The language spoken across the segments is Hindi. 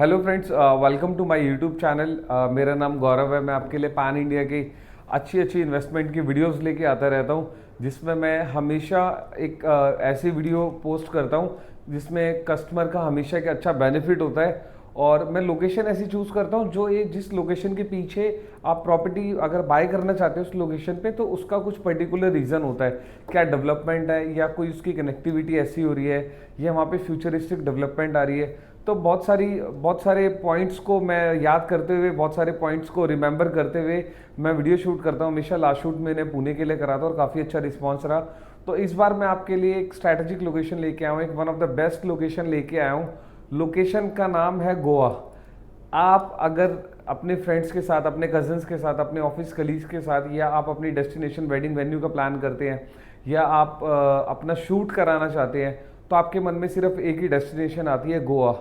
Hello friends, welcome to my YouTube channel. मेरा नाम गौरव है। मैं आपके लिए पैन इंडिया की अच्छी अच्छी इन्वेस्टमेंट की वीडियोस लेके आता रहता हूँ, जिसमें मैं हमेशा एक ऐसी वीडियो पोस्ट करता हूँ जिसमें कस्टमर का हमेशा एक अच्छा बेनिफिट होता है। और मैं लोकेशन ऐसी चूज़ करता हूँ जो एक जिस लोकेशन के पीछे आप प्रॉपर्टी अगर बाय करना चाहते हो उस लोकेशन पे, तो उसका कुछ पर्टिकुलर रीज़न होता है। क्या डेवलपमेंट है, या कोई उसकी कनेक्टिविटी ऐसी हो रही है, या वहाँ पे फ्यूचरिस्टिक डेवलपमेंट आ रही है। तो बहुत सारे पॉइंट्स को मैं याद करते हुए, बहुत सारे पॉइंट्स को रिमेंबर करते हुए मैं वीडियो शूट करता हूँ। हमेशा लास्ट शूट मैंने पुणे के लिए करा था और काफ़ी अच्छा रिस्पॉन्स रहा। तो इस बार मैं आपके लिए एक स्ट्रैटेजिक लोकेशन लेके आया हूँ, एक one of the best location लेके आया हूँ। लोकेशन का नाम है गोवा। आप अगर अपने फ्रेंड्स के साथ, अपने कजन्स के साथ, अपने ऑफिस कलीग्स के साथ, या आप अपनी डेस्टिनेशन वेडिंग वेन्यू का प्लान करते हैं, या आप अपना शूट कराना चाहते हैं, तो आपके मन में सिर्फ एक ही डेस्टिनेशन आती है, गोवा।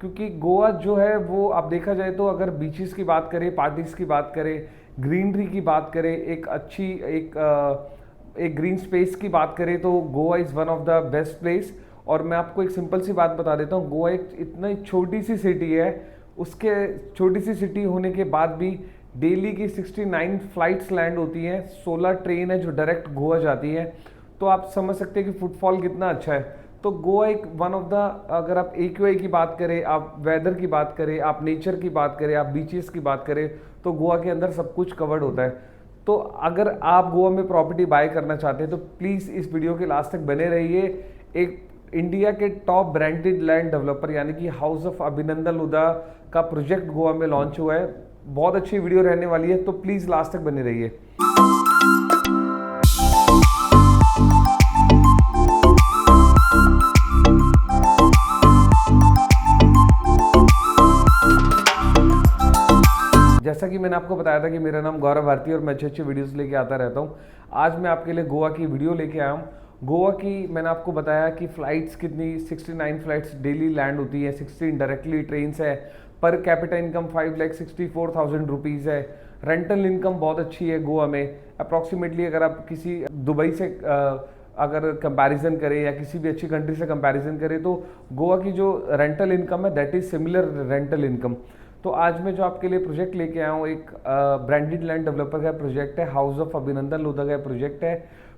क्योंकि गोवा जो है वो आप देखा जाए तो अगर बीचेस की बात करें, पार्टीज की बात करें, ग्रीनरी की बात करें, एक अच्छी एक ग्रीन स्पेस की बात करें, तो Goa is one of the best place. और मैं आपको एक सिंपल सी बात बता देता हूँ, गोवा एक इतना छोटी सी सिटी है। उसके छोटी सी सिटी होने के बाद भी डेली की 69 फ्लाइट्स लैंड होती हैं, 16 ट्रेन है जो डायरेक्ट गोवा जाती है। तो आप समझ सकते हैं कि फुटफॉल कितना अच्छा है। तो गोवा एक वन ऑफ द, अगर आप AQI की बात करें, आप वेदर की बात करें, आप नेचर की बात करें, आप बीचेस की बात करें, तो गोवा के अंदर सब कुछ कवर्ड होता है। तो अगर आप गोवा में प्रॉपर्टी बाय करना चाहते हैं तो प्लीज़ इस वीडियो के लास्ट तक बने रहिए। एक इंडिया के टॉप ब्रांडेड लैंड डेवलपर यानी कि हाउस ऑफ अभिनंदन लुदा का प्रोजेक्ट गोवा में लॉन्च हुआ है। बहुत अच्छी वीडियो रहने वाली है, तो प्लीज़ लास्ट तक बने रहिए। जैसा कि मैंने आपको बताया था कि मेरा नाम गौरव भारती है और मैं अच्छे अच्छे वीडियोस लेके आता रहता हूँ। आज मैं आपके लिए गोवा की वीडियो लेके आया हूँ। गोवा की मैंने आपको बताया कि फ़्लाइट्स कितनी 69 फ़्लाइट्स डेली लैंड होती है, 16 डायरेक्टली ट्रेन्स है। पर कैपिटा इनकम 5,64,000 रुपीज़ है। रेंटल इनकम बहुत अच्छी है गोवा में। अप्रॉक्सीमेटली अगर आप किसी दुबई से अगर कंपैरिजन करें या किसी भी अच्छी कंट्री से कंपैरिजन करें, तो गोवा की जो रेंटल इनकम है that is similar rental income. तो आज मैं जो आपके लिए प्रोजेक्ट लेके आया हूँ, एक ब्रांडेड लैंड डेवलपर का प्रोजेक्ट है, हाउस ऑफ अभिनंदन लुदा का प्रोजेक्ट है।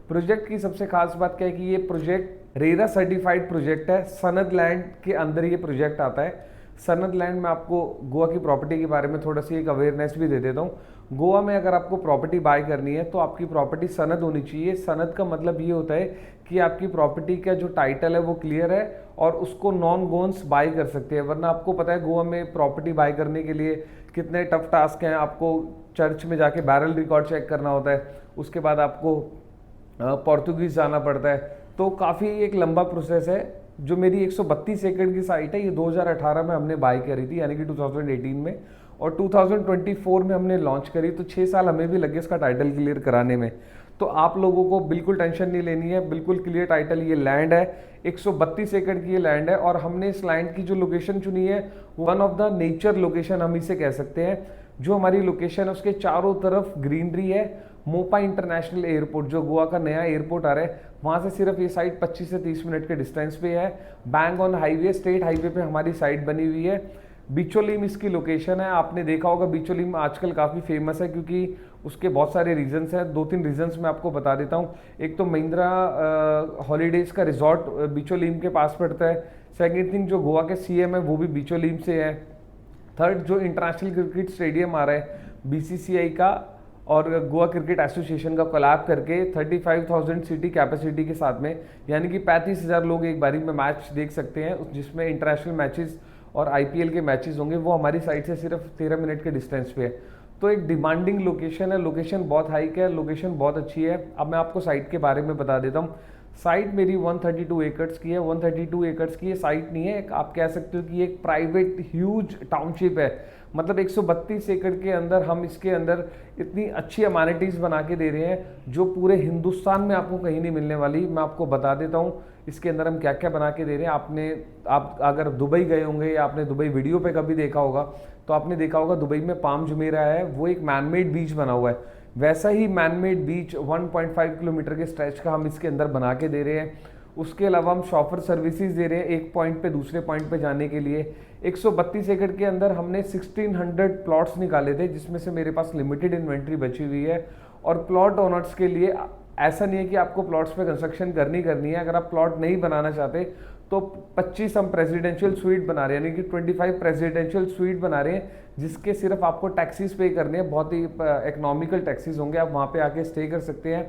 प्रोजेक्ट की सबसे खास बात क्या है कि ये प्रोजेक्ट रेरा सर्टिफाइड प्रोजेक्ट है। सनद लैंड के अंदर ये प्रोजेक्ट आता है। सनद लैंड में आपको गोवा की प्रॉपर्टी के बारे में थोड़ा सी एक अवेयरनेस भी दे देता हूँ। गोवा में अगर आपको प्रॉपर्टी बाय करनी है तो आपकी प्रॉपर्टी सनद होनी चाहिए। सनद का मतलब ये होता है कि आपकी प्रॉपर्टी का जो टाइटल है वो क्लियर है और उसको नॉन गोन्स बाय कर सकते हैं। वरना आपको पता है गोवा में प्रॉपर्टी बाय करने के लिए कितने टफ टास्क हैं। आपको चर्च में जाके बैरल रिकॉर्ड चेक करना होता है, उसके बाद आपको पोर्तुगीज जाना पड़ता है। तो काफ़ी एक लंबा प्रोसेस है। जो मेरी 132 एकड़ की साइट है, ये 2018 में हमने बाय करी थी, यानी कि 2018 में, और 2024 में हमने लॉन्च करी। तो 6 साल हमें भी लगे इसका टाइटल क्लियर कराने में। तो आप लोगों को बिल्कुल टेंशन नहीं लेनी है, बिल्कुल क्लियर टाइटल। ये लैंड है, 132 एकड़ की ये लैंड है, और हमने इस लैंड की जो लोकेशन चुनी है one of the nature location हम इसे कह सकते हैं। जो हमारी लोकेशन है उसके चारों तरफ ग्रीनरी है। मोपा इंटरनेशनल एयरपोर्ट, जो गोवा का नया एयरपोर्ट आ रहा है, वहाँ से सिर्फ ये साइट 25 से 30 मिनट के डिस्टेंस पे है। Bang on highway, state highway पे हमारी साइट बनी हुई है। बिचोलीम इसकी लोकेशन है। आपने देखा होगा बिचोलीम आजकल काफ़ी फेमस है, क्योंकि उसके बहुत सारे रीजंस हैं। 2-3 रीजंस मैं आपको बता देता हूँ। एक तो महिंद्रा हॉलीडेज़ का रिजॉर्ट बिचोलीम के पास पड़ता है। सेकेंड थिंग, जो गोवा के CM है वो भी बिचोलीम से है। थर्ड, जो इंटरनेशनल क्रिकेट स्टेडियम आ रहा है BCCI का और गोवा क्रिकेट एसोसिएशन का कोलैब करके 35,000 सीटी कैपेसिटी के साथ में, यानी कि 35,000 लोग एक बारी में मैच देख सकते हैं, जिसमें इंटरनेशनल मैचेस और IPL के मैचेस होंगे। वो हमारी साइड से सिर्फ 13 मिनट के डिस्टेंस पे है। तो एक डिमांडिंग लोकेशन है, लोकेशन बहुत हाइक है, लोकेशन बहुत अच्छी है। अब मैं आपको साइट के बारे में बता देता हूँ। साइट मेरी 132 एकड़्स की है। 132 एकड़्स की ये साइट नहीं है, आप कह सकते हो कि एक प्राइवेट ह्यूज टाउनशिप है। मतलब 132 एकड़ के अंदर हम इसके अंदर इतनी अच्छी अमेनिटीज़ बना के दे रहे हैं जो पूरे हिंदुस्तान में आपको कहीं नहीं मिलने वाली। मैं आपको बता देता हूँ इसके अंदर हम क्या क्या बना के दे रहे हैं। आप अगर दुबई गए होंगे या आपने दुबई वीडियो पे कभी देखा होगा, तो आपने देखा होगा दुबई में पाम जुमेरा है, वो एक मैनमेड बीच बना हुआ है। वैसा ही मैनमेड बीच 1.5 किलोमीटर के स्ट्रेच का हम इसके अंदर बना के दे रहे हैं। उसके अलावा हम शॉफर सर्विसेज दे रहे हैं एक पॉइंट पे दूसरे पॉइंट पे जाने के लिए। 132 एकड़ के अंदर हमने 1600 प्लॉट्स निकाले थे, जिसमें से मेरे पास लिमिटेड इन्वेंट्री बची हुई है। और प्लॉट ओनर्स के लिए ऐसा नहीं है कि आपको प्लॉट्स पे कंस्ट्रक्शन करनी है। अगर आप प्लॉट नहीं बनाना चाहते तो 25 हम प्रेसिडेंशियल स्वीट बना रहे हैं, यानी कि 25 प्रेसिडेंशियल स्वीट बना रहे हैं, जिसके सिर्फ आपको टैक्सीज पे करने हैं। बहुत ही इकोनॉमिकल टैक्सीज होंगे, आप वहाँ पे आके स्टे कर सकते हैं।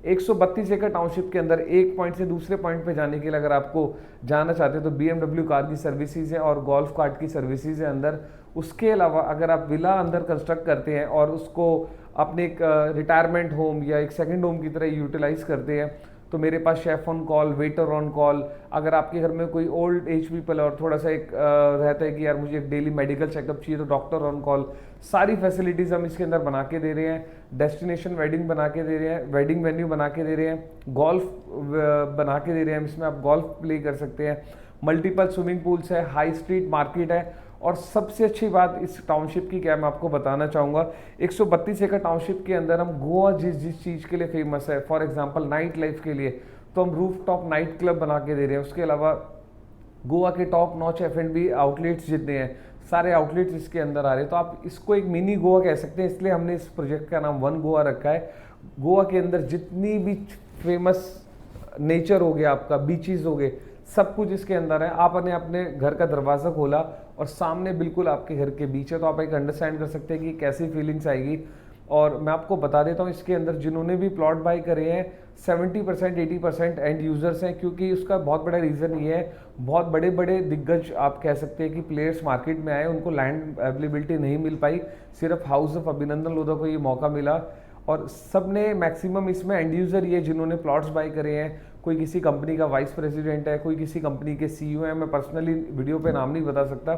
132 एकड़ टाउनशिप के अंदर एक पॉइंट से दूसरे पॉइंट पे जाने के लिए अगर आपको जाना चाहते हैं तो BMW कार की सर्विसेज है और गोल्फ कार्ट की सर्विसेज है अंदर। उसके अलावा अगर आप विला अंदर कंस्ट्रक्ट करते हैं और उसको अपने एक रिटायरमेंट होम या एक सेकंड होम की तरह यूटिलाइज करते हैं तो मेरे पास chef on call, waiter on call, अगर आपके घर में कोई ओल्ड एज पीपल है और थोड़ा सा एक रहता है कि यार मुझे एक डेली मेडिकल चेकअप चाहिए तो डॉक्टर ऑन कॉल, सारी फैसिलिटीज़ हम इसके अंदर बना के दे रहे हैं। डेस्टिनेशन वेडिंग बना के दे रहे हैं, वेडिंग वेन्यू बना के दे रहे हैं, गोल्फ बना के दे रहे हैं, इसमें आप गोल्फ प्ले कर सकते हैं। मल्टीपल स्विमिंग पूल्स है, हाई स्ट्रीट मार्केट है। और सबसे अच्छी बात इस टाउनशिप की क्या मैं आपको बताना चाहूँगा, 132 एकड़ टाउनशिप के अंदर हम गोवा जिस चीज़ के लिए फेमस है, फॉर एग्जांपल नाइट लाइफ के लिए, तो हम रूफ टॉप नाइट क्लब बना के दे रहे हैं। उसके अलावा गोवा के टॉप नॉच F&B आउटलेट्स जितने हैं सारे आउटलेट्स इसके अंदर आ रहे हैं। तो आप इसको एक मिनी गोवा कह सकते हैं, इसलिए हमने इस प्रोजेक्ट का नाम वन गोवा रखा है। गोवा के अंदर जितनी भी फेमस नेचर हो गया, आपका बीचेस हो गए, सब कुछ इसके अंदर है। आपने अपने घर का दरवाज़ा खोला और सामने बिल्कुल आपके घर के बीच है, तो आप एक अंडरस्टैंड कर सकते हैं कि कैसी फीलिंग्स आएगी। और मैं आपको बता देता हूँ इसके अंदर जिन्होंने भी प्लॉट बाई करे हैं 70% 80% एंड यूजर्स हैं, क्योंकि उसका बहुत बड़ा रीज़न ये है, बहुत बड़े बड़े दिग्गज आप कह सकते हैं कि प्लेयर्स मार्केट में आए, उनको लैंड अवेलेबिलिटी नहीं मिल पाई, सिर्फ हाउस ऑफ अभिनंदन लोधा को ये मौका मिला। और सब ने मैक्सिमम इसमें एंड यूज़र ये जिन्होंने प्लॉट्स बाई करे हैं, कोई किसी कंपनी का वाइस प्रेसिडेंट है, कोई किसी कंपनी के CEO है, मैं पर्सनली वीडियो पे नाम नहीं बता सकता।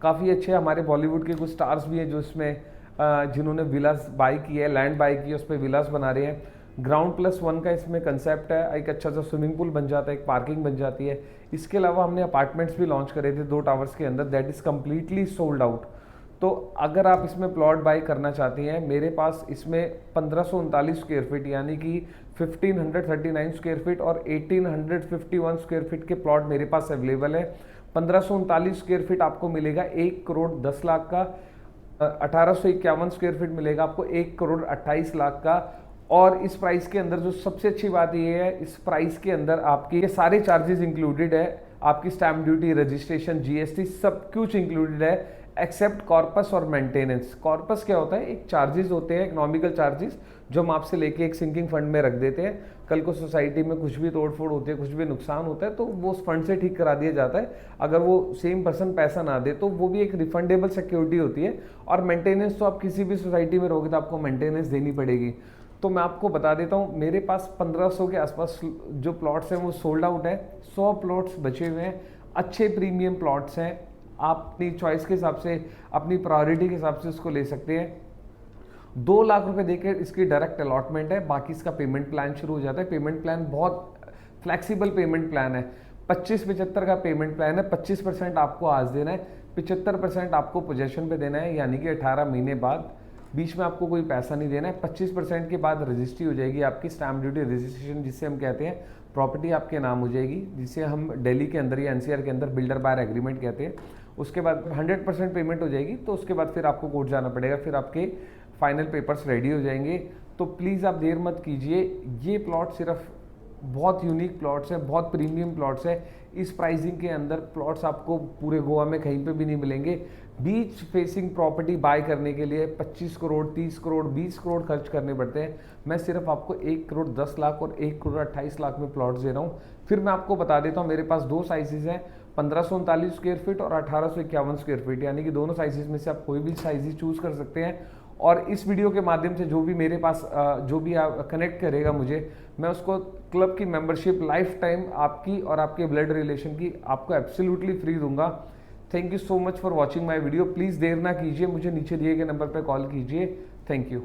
काफ़ी अच्छे हमारे बॉलीवुड के कुछ स्टार्स भी हैं जो इसमें जिन्होंने विलास बाई की है, लैंड बाई की है, उस पर विलास बना रहे हैं। ग्राउंड+1 का इसमें कंसेप्ट है, एक अच्छा सा स्विमिंग पूल बन जाता है, एक पार्किंग बन जाती है। इसके अलावा हमने अपार्टमेंट्स भी लॉन्च करे थे 2 टावर्स के अंदर, that is completely sold out. तो अगर आप इसमें प्लॉट बाई करना चाहती हैं, मेरे पास इसमें 1539 स्क्वायर फीट यानी कि 1539 स्क्वायर फीट और 1851 स्क्वायर फीट के प्लॉट मेरे पास अवेलेबल है। 1539 स्क्वायर फीट आपको मिलेगा 1,10,00,000 का, 1851 स्क्वायर फीट मिलेगा आपको 1,28,00,000 का। और इस प्राइस के अंदर जो सबसे अच्छी बात ये है, इस प्राइस के अंदर आपके ये सारे चार्जेस इंक्लूडेड है, आपकी स्टैम्प ड्यूटी, रजिस्ट्रेशन, GST सब कुछ इंक्लूडेड है एक्सेप्ट कॉर्पस और मेंटेनेंस। कॉर्पस क्या होता है, एक चार्जेस होते हैं, इकोनॉमिकल चार्जेस जो हम आपसे लेके एक सिंकिंग फंड में रख देते हैं। कल को सोसाइटी में कुछ भी तोड़फोड़ होती है, कुछ भी नुकसान होता है तो वो उस फंड से ठीक करा दिया जाता है। अगर वो सेम पर्सन पैसा ना दे तो वो भी एक रिफंडेबल सिक्योरिटी होती है। और मेंटेनेंस तो आप किसी भी सोसाइटी में रहोगे तो आपको मेंटेनेंस देनी पड़ेगी। तो मैं आपको बता देता हूँ, मेरे पास 1500 के आसपास जो प्लॉट्स हैं वो सोल्ड आउट है, 100 प्लॉट्स बचे हुए हैं, अच्छे प्रीमियम प्लॉट्स हैं। आप अपनी चॉइस के हिसाब से, अपनी प्रायोरिटी के हिसाब से उसको ले सकते हैं। 2 लाख रुपए देकर इसकी डायरेक्ट अलॉटमेंट है, बाकी इसका पेमेंट प्लान शुरू हो जाता है। पेमेंट प्लान बहुत फ्लैक्सीबल पेमेंट प्लान है, 25-75 का पेमेंट प्लान है। 25% आपको आज देना है, 75% आपको पोजेशन पे देना है, यानी कि 18 महीने बाद, बीच में आपको कोई पैसा नहीं देना है। 25% के बाद रजिस्ट्री हो जाएगी आपकी, स्टैम्प ड्यूटी रजिस्ट्रेशन जिसे हम कहते हैं, प्रॉपर्टी आपके नाम हो जाएगी, जिसे हम दिल्ली के अंदर या NCR के अंदर बिल्डर बायर एग्रीमेंट कहते हैं। उसके बाद 100% पेमेंट हो जाएगी, तो उसके बाद फिर आपको कोर्ट जाना पड़ेगा, फिर आपके फाइनल पेपर्स रेडी हो जाएंगे। तो प्लीज़ आप देर मत कीजिए, ये प्लॉट सिर्फ बहुत यूनिक प्लॉट्स हैं, बहुत प्रीमियम प्लॉट्स हैं। इस प्राइसिंग के अंदर प्लॉट्स आपको पूरे गोवा में कहीं पे भी नहीं मिलेंगे। बीच फेसिंग प्रॉपर्टी बाय करने के लिए 25 करोड़, 30 करोड़, 20 करोड़ खर्च करने पड़ते हैं। मैं सिर्फ आपको 1,10,00,000 और 1,28,00,000 में प्लॉट्स दे रहा हूँ। फिर मैं आपको बता देता हूँ, मेरे पास 2 साइजेस हैं, 1539 स्क्वायर फीट और 1851 स्क्वायर फीट, यानी कि दोनों साइजेस में से आप कोई भी साइज चूज़ कर सकते हैं। और इस वीडियो के माध्यम से जो भी मेरे पास जो भी आप कनेक्ट करेगा मुझे, मैं उसको क्लब की मेंबरशिप लाइफ टाइम आपकी और आपके ब्लड रिलेशन की आपको एब्सोल्युटली फ्री दूंगा। Thank you so much for watching my video. Please देर ना कीजिए, मुझे नीचे दिए गए नंबर पर कॉल कीजिए। Thank you.